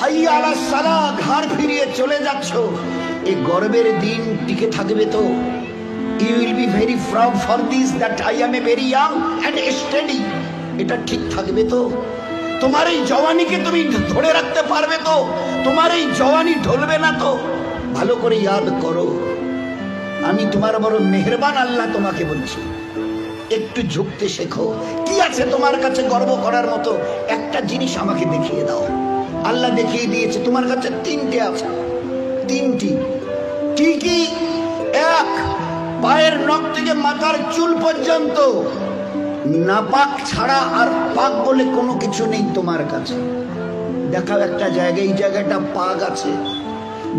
হাইয়া আলাস সালাহ, ঘাড় ফিরিয়ে চলে যাচ্ছ, এই গর্বের দিন টিকে থাকবে তো? You will be very proud for this that I am a very young and steady. এটা ঠিক থাকবে তো? তোমার এই জওয়ানিকে তুমি ধরে রাখতে পারবে তো? তোমার এই জওয়ানি ঢলবে না তো? ভালো করে ইয়াদ করো, আমি তোমার বড় মেহেরবান আল্লাহ তোমাকে বলছি, একটু ঝুঁকতে শেখো। কি আছে তোমার কাছে গর্ব করার মতো? একটা জিনিস আমাকে দেখিয়ে দাও। আল্লাহ দেখিয়ে দিয়েছে তোমার কাছে তিনটে আছে, তিনটি। কি কি? এক, পায়ের নখ থেকে মাথার চুল পর্যন্ত নাপাক ছাড়া আর পাক বলে কোনো কিছু নেই তোমার কাছে। দেখাও একটা জায়গায়, এই জায়গাটা পাক আছে,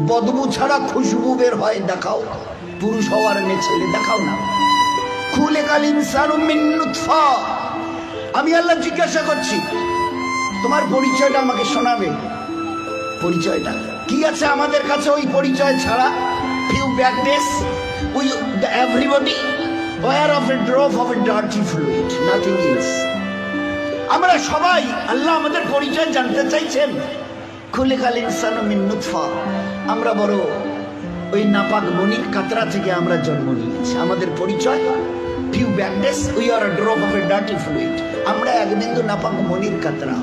বদবু ছাড়া খুশবু বের হয়, দেখাও। পুরুষ হওয়ার মেয়ে ছেলে, দেখাও না। খুলিকাল ইনসানু মিন নুতফা। আমি আল্লাহ জিজ্ঞাসা করছি, তোমার পরিচয়টা আমাকে শোনাবে। পরিচয়টা কি আছে আমাদের কাছে ওই পরিচয় ছাড়া? few bad days we everybody aware of a drop of a dirty fluid, nothing else. আমরা সবাই, আল্লাহ আমাদের পরিচয় জানতে চাইছেন। খুলিকাল ইনসানু মিন নুতফা, আমরা বড় ওই নাপাক মনির কাতরা থেকে আমরা জন্ম নিয়েছি। আমাদের পরিচয় few bad days we are a drop of a dirty fluid, আমরা এক বিন্দু নাপাক মনির কাতরা।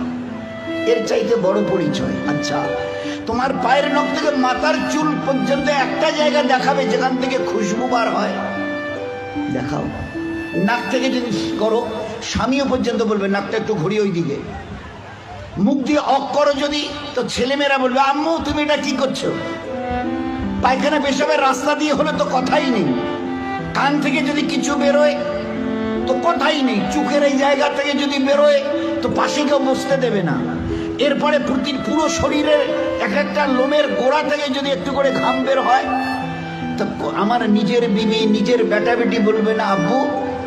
এর চাইতে বড় পরিচয়? আচ্ছা, তোমার পায়ের নখ থেকে মাথার চুল পর্যন্ত একটা জায়গা দেখাবে যেখান থেকে খুশবু বার হয়, দেখাও। নাক থেকে যদি করো, স্বামীও পর্যন্ত বলবে নাকটা একটু ঘুরিয়ে ওই দিকে। মুখ দিয়ে অক করো যদি, তো ছেলেমেয়েরা বলবে আম্মু তুমি এটা কি করছো? পায়খানা পেশাবের রাস্তা দিয়ে হলে তো কথাই নেই। কান থেকে যদি কিছু বেরোয় তো কথাই নেই। চোখের এই জায়গা থেকে যদি বেরোয় তো পাশে কেউ বসতে দেবে না। এরপরে পুরো শরীরের এক একটা লোমের গোড়া থেকে যদি একটু করে ঘাম বের হয়, তো আমার নিজের বিবি, নিজের বেটা বেটি বলবে না আব্বু,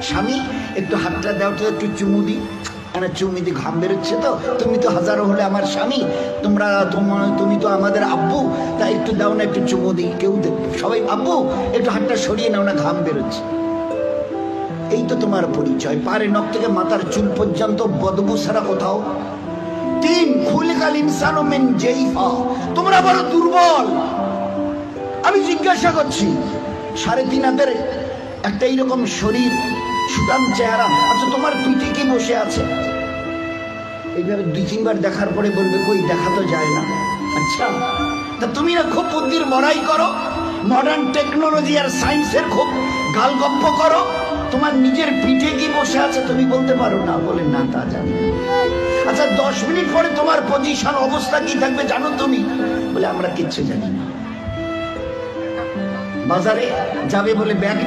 স্বামী একটু হাতটা দাও তো, একটু চুমু দিই, চুমু দি, ঘাম বেরোচ্ছে তো, তুমি তো হাজারো হলে আমার স্বামী, তুমি তো আমাদের আব্বু, তাই একটু দাও না, একটু চুমু দিই। কেউ সবাই আব্বু একটু হাতটা সরিয়ে নাও না, ঘাম বেরোচ্ছে। এই তো তোমার পরিচয়, পারে নখ থেকে মাথার চুল পর্যন্ত বদবু ছাড়া কোথাও। তিন, খুলিকাল ইনসানু মিন জাইফা, তোমরা বড় দুর্বল। আমি জিজ্ঞাসা করছি, 3.5 হাতের একটা এইরকম শরীর, সুটাম চেহারা, আচ্ছা তোমার পিঠে কি বসে আছে? এইভাবে 2-3 বার দেখার পরে বলবে কই, দেখা তো যায় না। আচ্ছা, তা তুমি না খুব বুদ্ধির বড়াই করো, মডার্ন টেকনোলজি আর সায়েন্সের খুব গালগপ্প করো, তোমার নিজের পিঠে কি বসে আছে তুমি বলতে পারো না? বলে না, তা জানি। আচ্ছা 10 মিনিট পরে তোমার পজিশন অবস্থা কি থাকবে জানো তুমি? বলে আমরা কিচ্ছু জানি না। বাজারে যাবে বলে ব্যাগ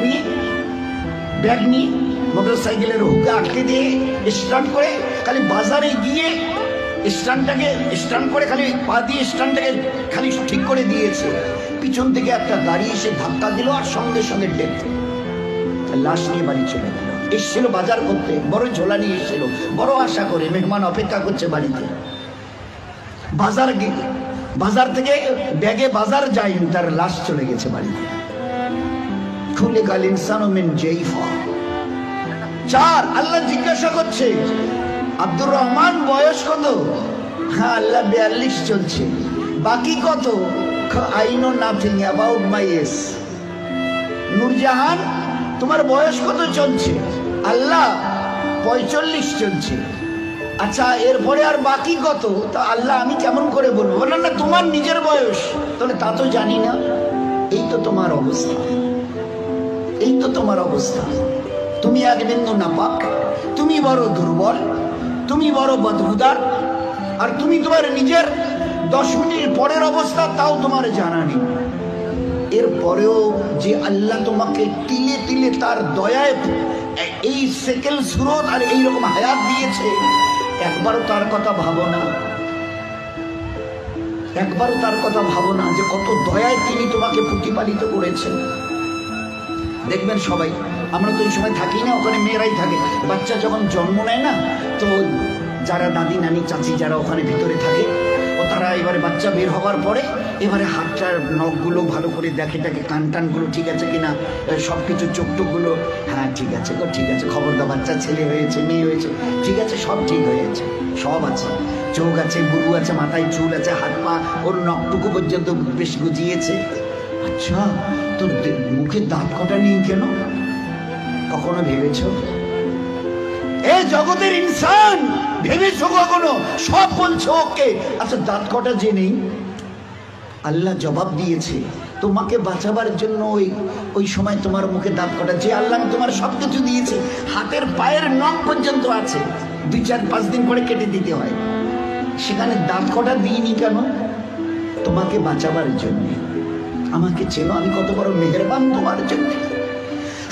নিয়ে মোটর সাইকেলের হুকে আটকে দিয়ে স্টার্ট করে, খালি বাজারে গিয়ে স্ট্যান্ড করে খালি পা দিয়ে স্ট্যান্ডটাকে খালি ঠিক করে দিয়েছে, পিছন থেকে একটা গাড়ি এসে ধাক্কা দিল আর সঙ্গে সঙ্গে ডেথ। লাশ নিয়ে বাড়ি চলে গেল। এসছিল বাজার করতে, বড় ঝোলা নিয়ে এসেছিল, বড় আশা করে মেহমান অপেক্ষা করছে বাড়িতে। বাজার থেকে ব্যাগে বাজার যায়নি, তার লাশ চলে গেছে বাড়িতে। খুলিকাল ইনসানু মিন জাইফা। 4, আল্লাহ জিজ্ঞাসা করছে আব্দুর রহমান বয়স কত? হ্যাঁ আল্লাহ 42 চলছে। বাকি কত? I know nothing about my age. Noorjahan তোমার বয়স কত চলছে? আল্লাহ 45 চলছে। আচ্ছা এরপরে আর বাকি কত? তা আল্লাহ আমি কেমন করে বলবো? বললেন না তোমার নিজের বয়স। তাহলে তা তো জানি না। এই তো তোমার অবস্থা, এই তো তোমার অবস্থা। তুমি এক বিন্দু নাপাক, তুমি বড় দুর্বল, তুমি বড় বদবুদার, আর তুমি তোমার নিজের 10 মিনিট পরের অবস্থা তাও তোমার জানা নেই। এরপরেও যে আল্লাহ তোমাকে তিলে তিলে তার দয়ায় এই সেকেল সুরত আর এইরকম হায়াত দিয়েছে, একবারও তার কথা ভাবো না, একবারও তার কথা ভাবো না যে কত দয়ায় তিনি তোমাকে প্রতিপালিত করেছেন। দেখবেন সবাই, আমরা তো ওই সময় থাকি না, ওখানে মেয়েরাই থাকে। বাচ্চা যখন জন্ম নেয় না, তো যারা দাদি নানি চাচি যারা ওখানে ভিতরে থাকে, ও তারা এবারে বাচ্চা বের হওয়ার পরে এবারে হাতটার নখগুলো ভালো করে দেখে, কান টানগুলো ঠিক আছে কিনা, সব কিছু চোখ টোকগুলো, হ্যাঁ ঠিক আছে গো, ঠিক আছে, খবরদার বাচ্চা ছেলে হয়েছে মেয়ে হয়েছে, ঠিক আছে, সব ঠিক হয়েছে, সব আছে। চোখ আছে, বুড়ু আছে, মাথায় চুল আছে, হাত পা ওর নখটুকু পর্যন্ত বেশ গজিয়েছে। আচ্ছা, তোর মুখে দাঁত কটা নেই কেন? কখনো ভেবেছো? এ জগতের ইনসান, ভেবেছো কখনো? সব বলছো ওকে, আচ্ছা দাঁত কটা যে নেই? আল্লাহ জবাব দিয়েছে তোমাকে বাঁচাবার জন্য। ওই সময় তোমার মুখে দাঁত কটা, যে আল্লাহ তোমার সবকিছু দিয়েছে, হাতের পায়ের নখ পর্যন্ত আছে, 2-4-5 দিন পরে কেটে দিতে হয়, সেখানে দাঁত কটা দিইনি কেন? তোমাকে বাঁচাবার জন্য। আমাকে চেনো, আমি কত বড় মেহেরবান তোমার জন্য।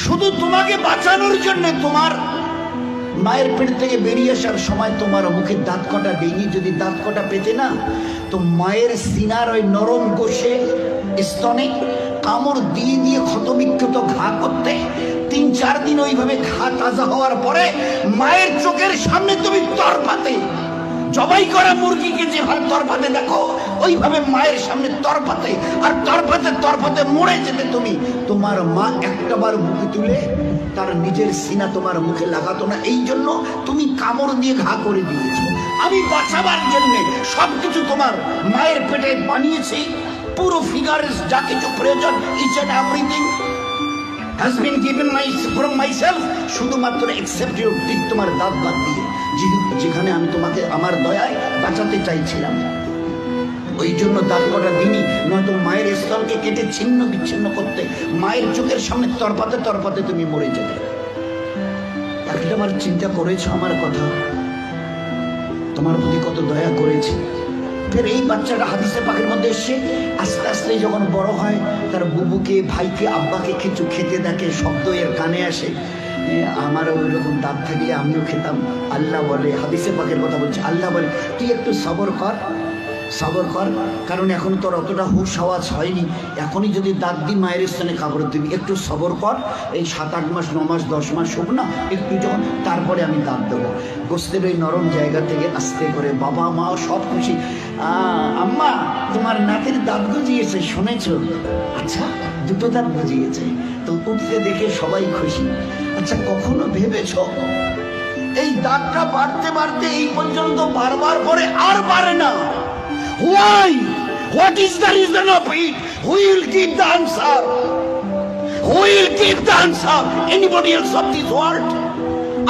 শুধু তোমাকে বাঁচানোর জন্য তোমার মায়ের পেট থেকে বেরিয়ে আসার সময় তোমার মুখে দাঁত কটা দেয়নি। যদি দাঁত কটা পেতে না, তো মায়ের সিনার ওই নরম গোশে স্তনে কামড় দিয়ে দিয়ে ক্ষতবিক্ষত ঘা করতে, 3-4 দিন ওইভাবে ঘা তাজা হওয়ার পরে মায়ের চোখের সামনে তুমি তরপাতে, জবাই করা মুরগিকে যেভাবে তরপাতে দেখো, ওইভাবে মায়ের সামনে তরপাতে, আর তরপাতে মরে যেতে তুমি। তোমার মা একটাবার মুখে তুলে তার নিজের সিনা তোমার মুখে লাগাতো না, এই জন্য তুমি কামড় দিয়ে ঘা করে দিয়েছো। আমি বাঁচাবার জন্য সবকিছু তোমার মায়ের পেটে বানিয়েছি, পুরো ফিগারের যা কিছু প্রয়োজন, each and everything has been given from myself, শুধুমাত্র except your teeth, তোমার দাঁত বাদ দিয়ে, যেখানে আমি তোমাকে আমার দয়ায় বাঁচাতে চাইছিলাম। ওই জন্য দাঁত কটা দিনই, নয়তো মায়ের স্তনকে কেটে ছিন্ন বিচ্ছিন্ন করতে, মায়ের চোখের সামনে তরপাতে তুমি মরে যাবে। একটাবার চিন্তা করেছো আমার কথা? তোমার প্রতি কত দয়া করেছে। ফের এই বাচ্চাটা হাদিসে পাকের মধ্যে এসে আস্তে আস্তে যখন বড় হয়, তার বুবুকে, ভাইকে, আব্বাকে কিছু খেতে দেখে, শব্দ এর কানে আসে, আমারও ওই রকম দাঁত থাকলে আমিও খেতাম। আল্লাহ বলে, হাদিসে পাকের কথা বলছে, আল্লাহ বলে তুই একটু সবর কর, কারণ এখন তোর অতটা হুশ আওয়াজ হয়নি, এখনই যদি দাঁত দি মায়ের স্থানে কাপড় দিবি, একটু সবর কর, এই 7-8 মাস 9 মাস 10 মাস হোক না, একটু যখন, তারপরে আমি দাঁত দেবো। গোস্তের ওই নরম জায়গা থেকে আস্তে করে বাবা মা সব খুশি, আম্মা তোমার নাতির দাঁত গজিয়েছে শুনেছ? আচ্ছা, 2টো দাঁত গজিয়েছে, তো উঠতে দেখে সবাই খুশি। আচ্ছা, কখনো ভেবেছ এই দাঁতটা বাড়তে এই পর্যন্ত বারবার করে আর বাড়ে না? Why? What is the reason of it? Who will give the answer? Who will give the answer? Anybody else of this world?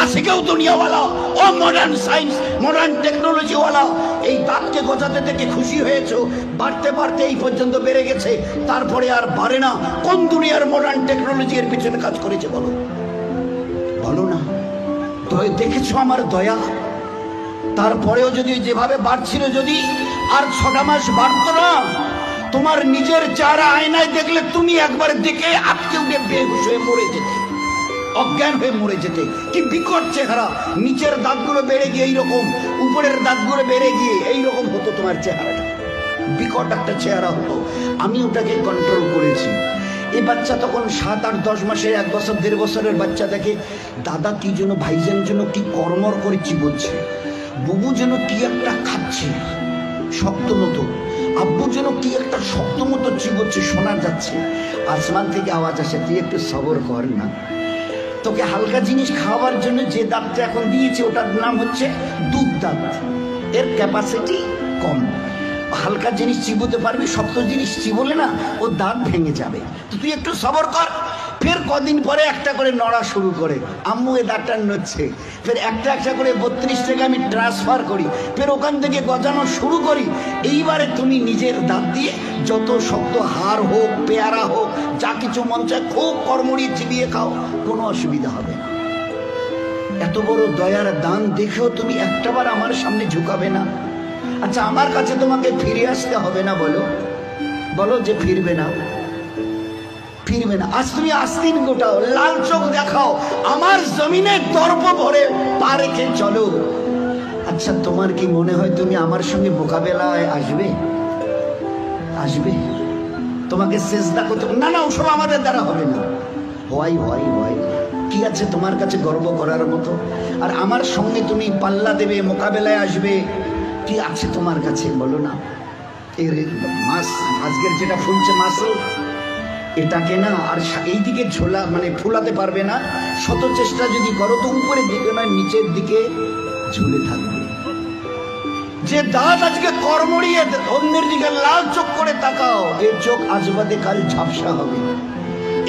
আছে কেউ দুনিয়াওয়ালা, ও মডার্ন সায়েন্স, মডার্ন টেকনোলজি ওয়ালা, এই দাঁতকে গজাতে থেকে খুশি হয়েছো? বাড়তে এই পর্যন্ত বেড়ে গেছে, তারপরে আর বাড়ে না। কোন দুনিয়ার মডার্ন টেকনোলজি এর পিছনে কাজ করেছে বলো না? তো দেখেছো আমার দয়া? তারপরেও যদি যেভাবে বাড়ছিল, যদি আর 6টা মাস বাড়তো না, তোমার নিজের চেহারা আয়নায় দেখলে তুমি একবার দেখে আটকে উঠে বেহুশ হয়ে মরে যেতে, অজ্ঞান হয়ে মরে যেতে। কি বিকট চেহারা! নিচের দাঁতগুলো বেড়ে গিয়ে এইরকম, উপরের দাঁতগুলো বেড়ে গিয়ে এইরকম হতো তোমার চেহারাটা, বিকট একটা চেহারা হতো। আমি ওটাকে কন্ট্রোল করেছি। এই বাচ্চা তখন 7, 8, 10 মাসের, 1 বছর 1.5 বছরের বাচ্চা দেখে দাদা কি যেন, ভাইজান যেন কি কর্মর করে চিবোচ্ছে, বুবু যেন কি একটা খাচ্ছে শক্ত মতো, আব্বু যেন কি একটা শক্ত মতো চিবোচ্ছে, শোনা যাচ্ছে। আসমান থেকে আওয়াজ আসে, তুই একটু সবর কর না, তোকে হালকা জিনিস খাওয়ার জন্য যে দাঁতটা এখন দিয়েছে ওটার নাম হচ্ছে দুধ দাঁত, এর ক্যাপাসিটি কম, হালকা জিনিস চিবোতে পারবি, শক্ত জিনিস চিবোলে না ও দাঁত ভেঙে যাবে, তো তুই একটু সবর কর। ফের কদিন পরে একটা করে নড়া শুরু করে, আম্মু এ দাঁতটা নড়ছে, ফের একটা করে 32 টাকা আমি ট্রান্সফার করি, ফের ওখান থেকে গজানো শুরু করি। এইবারে তুমি নিজের দাঁত দিয়ে যত শক্ত হাড় হোক, পেয়ারা হোক, যা কিছু মন চায় খুব কর্মড়ি চিবিয়ে খাও, কোনো অসুবিধা হবে না। এত বড় দয়ার দান দেখেও তুমি একটাবার আমার সামনে ঝুঁকাবে না? আচ্ছা, আমার কাছে তোমাকে ফিরে আসতে হবে না? বলো যে ফিরবে না। আজ তুমি আস্তিন গোটাও, লাল চোখ দেখাও, আমার জমিনে দর্প ভরে পা রেখে চলো। আচ্ছা, তোমার কি মনে হয় তুমি আমার সঙ্গে মোকাবেলায় আসবে? তোমাকে সেজদা করতে না, ওসব আমাদের দ্বারা হবে না। হয় কি আছে তোমার কাছে গর্ব করার মতো? আর আমার সঙ্গে তুমি পাল্লা দেবে, মোকাবেলায় আসবে, কি আছে তোমার কাছে বলো না? এর মাছ, আজকের যেটা ফুলছে মাসল, এটাকে না আর এইদিকে ঝোলা মানে ফুলাতে পারবে না। শত চেষ্টা যদি করো তো উপরের দিকে নয়, নিচের দিকে ঝুলে থাকবে। যে দাঁত আজকে কর্মড়িয়ে অন্যের দিকে লাল চোখ করে তাকাও, এই চোখ আজ বাদে কাল ঝাপসা হবে।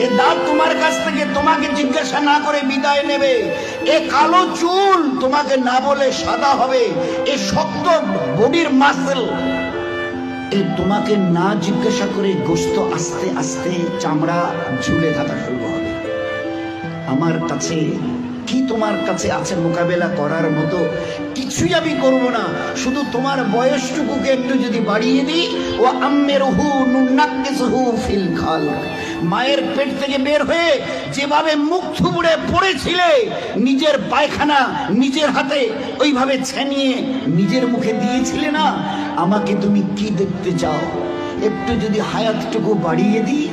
এ দাঁত তোমার কাছ থেকে তোমাকে জিজ্ঞাসা না করে বিদায় নেবে। এ কালো চুল তোমাকে না বলে সাদা হবে। এ শক্ত বডির মাসল এ তোমাকে না জিজ্ঞাসা করে গোস্ত আস্তে আস্তে চামড়া ঝুলে থাকা শুরু হবে। আমার কাছে কি তোমার কাছে আছে মোকাবেলা করার মতো? কিছুই আমি করব না, শুধু তোমার বয়সটুকুকে একটু যদি বাড়িয়ে দিই। ও আম্মেরহু নুনাক্কিসহু ফিল খালক, মায়ের পেট থেকে বের হয়ে যেভাবে মুখ থুবড়ে পড়েছিলে, নিজের পায়খানা নিজের হাতে ওইভাবে ছেনিয়ে নিজের মুখে দিয়েছিলে না, আমাকে তুমি কি দেখতে চাও? একটু যদি হায়াতটুকু বাড়িয়ে দিই,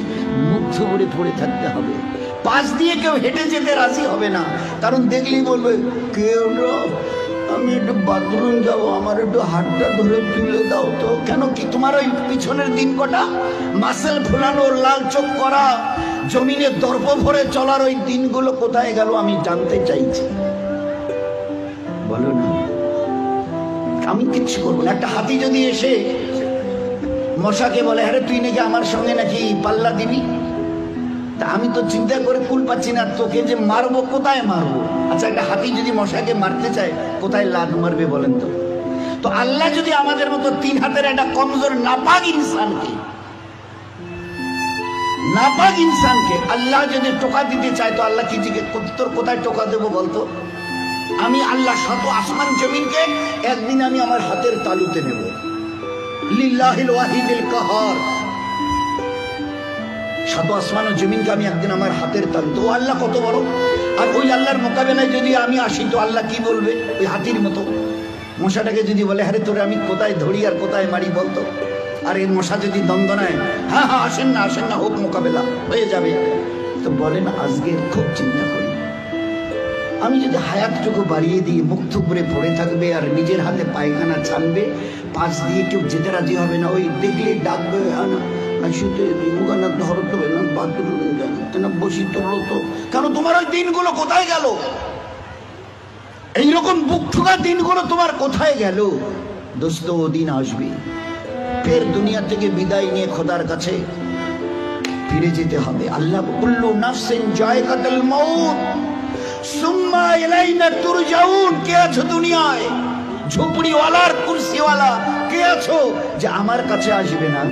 মুখ থুবড়ে পড়ে থাকতে হবে। পাশ দিয়ে কেউ হেঁটে যেতে রাজি হবে না, কারণ দেখলেই বলবে কেউ আমি একটু বাথরুম যাবো, আমার একটু হাতটা ধরে তুলে দাও তো। কেন কি তোমার ওই পিছনের দিন কটা মাসেল ফুলানো, লাল চোখ করা, জমিনে দর্প ভরে চলার ওই দিনগুলো কোথায় গেল আমি জানতে চাইছি। বলো না, আমি কিচ্ছু করবো না। একটা হাতি যদি এসে মশাকে বলে আরে তুই নাকি আমার সঙ্গে নাকি পাল্লা দিবি, তা আমি তো চিন্তা করে কুল পাচ্ছি না, তোকে যে মারবো কোথায় মারবো। আচ্ছা, একটা হাতি যদি মশাকে মারতে চায় কোথায় লাদ মারবে বলেন তো? তো আল্লাহ যদি আমাদের মতো 3 হাতের একটা কমজোর নাপাক ইনসানকে আল্লাহ যদি টোকা দিতে চায়, তো আল্লাহ কি জিজ্ঞেস তোর কোথায় টোকা দেবো বলতো? আমি আল্লাহ শত আসমান জমিনকে একদিন আমি আমার হাতের তালুতে নেব। লিল্লাহিল ওয়াহিদিল কাহার, শত আসমান ও জমিনকে আমি একদিন আমার হাতের তালু। তো আল্লাহ কত বড়! আর ওই আল্লাহর মোকাবেলায় যদি আমি আসি, তো আল্লাহ কি বলবে? ওই হাতির মতো মশাটাকে যদি বলে আরে তোরে আমি কোথায় ধরি আর কোথায় মারি বলতো? আর এই মশা যদি দ্বন্দ্ব নেয়, হ্যাঁ হ্যাঁ আসেন না হোক, মোকাবেলা হয়ে যাবে। তো বলেন, আজকে খুব চিন্তা করি, আমি যদি হায়াতটুকু বাড়িয়ে দিই, মুখ থুবড়ে পড়ে থাকবে আর নিজের হাতে পায়খানা ছানবে, পাশ দিয়ে কেউ যেতে রাজি হবে না। ওই দেখলে ডাকবে বসি তোলো তো। কেন তোমার ওই দিনগুলো কোথায় গেল? এইরকম বুক ঠুকা দিনগুলো তোমার কোথায় গেল? দোস্ত, ও দিন আসবে, ফের দুনিয়া থেকে বিদায় নিয়ে খোদার কাছে ফিরে যেতে হবে। আল্লাহ কুল্লু নাফসিন যায়কাতুল মাউত সুম্মা ইলাইনা তুরজাউন। কে আছো দুনিয়ায়? ঝুপড়িওয়ালা আর কুরসিওয়ালা কে আছো যে আমার কাছে আসবে না?